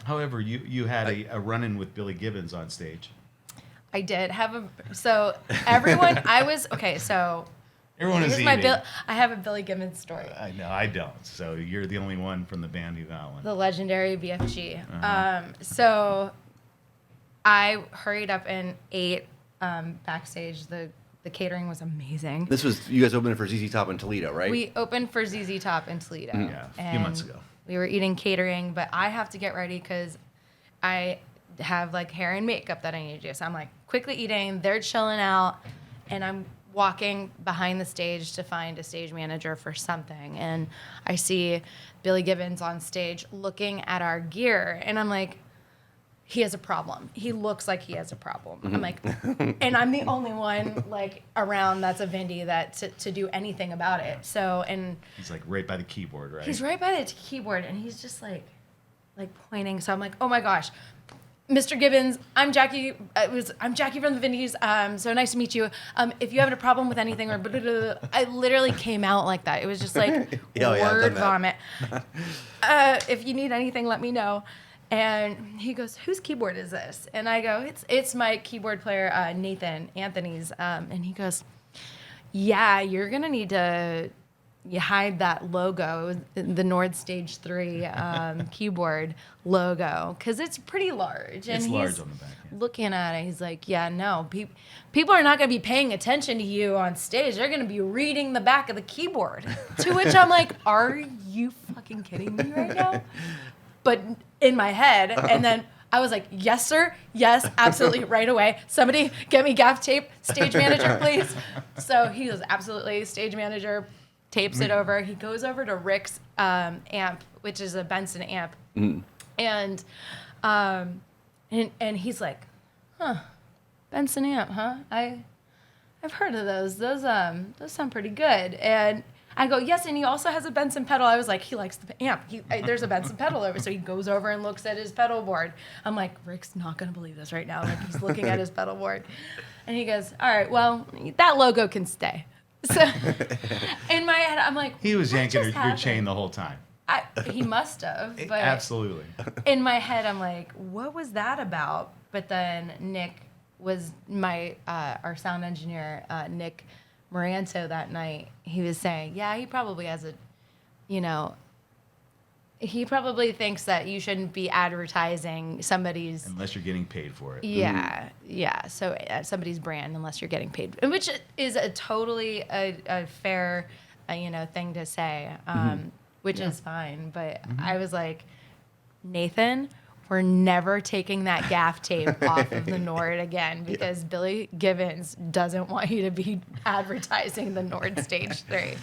However, you had a run-in with Billy Gibbons on stage. I did have so everyone, so Everyone is eating. I have a Billy Gibbons story. I know, I don't. So you're the only one from the band who got one. The legendary BFG. Uh-huh. So I hurried up and ate backstage. The catering was amazing. This was, you guys opened for ZZ Top in Toledo, right? We opened for ZZ Top in Toledo. Yeah, a few months ago. We were eating catering, but I have to get ready because I have like hair and makeup that I need to do. So I'm like quickly eating, they're chilling out, and I'm walking behind the stage to find a stage manager for something. And I see Billy Gibbons on stage looking at our gear, and I'm like, he has a problem. He looks like he has a problem. I'm like, and I'm the only one like around that's a Vindy that to do anything about it. So, and he's like right by the keyboard, right? He's right by the keyboard, and he's just like pointing. So I'm like, oh my gosh, Mr. Gibbons, I'm Jackie. I'm Jackie from the Vindys. So nice to meet you. If you have a problem with anything or blah, blah, blah, I literally came out like that. It was just like word vomit. If you need anything, let me know. And he goes, whose keyboard is this? And I go, it's my keyboard player, Nathan Anthony's. And he goes, yeah, you're gonna need to hide that logo, the Nord Stage 3 keyboard logo, because it's pretty large. And it's he's large on the back. Yeah. Looking at it, he's like, yeah, no, people are not going to be paying attention to you on stage. They're going to be reading the back of the keyboard. To which I'm like, are you fucking kidding me right now? But in my head, and then I was like, yes, sir. Yes, absolutely, right away. Somebody get me gaff tape, stage manager, please. So he was absolutely stage manager, tapes it over. He goes over to Rick's amp, which is a Benson amp. And he's like, huh, Benson amp, huh? I've heard of those. Those sound pretty good. And I go, yes, and he also has a Benson pedal. I was like, he likes the amp. There's a Benson pedal over. So he goes over and looks at his pedal board. I'm like, Rick's not going to believe this right now. Like, he's looking at his pedal board. And he goes, all right, well, that logo can stay. So in my head, I'm like, he was yanking your chain the whole time. He must have. But absolutely. In my head, I'm like, what was that about? But then Nick was our sound engineer, Nick Moranto, that night. He was saying, yeah, he probably has he probably thinks that you shouldn't be advertising somebody's... Unless you're getting paid for it. Yeah, yeah. So somebody's brand, unless you're getting paid. Which is a totally a fair, thing to say, which is fine. But I was like, Nathan, we're never taking that gaff tape off of the Nord again, because Billy Gibbons doesn't want you to be advertising the Nord Stage 3.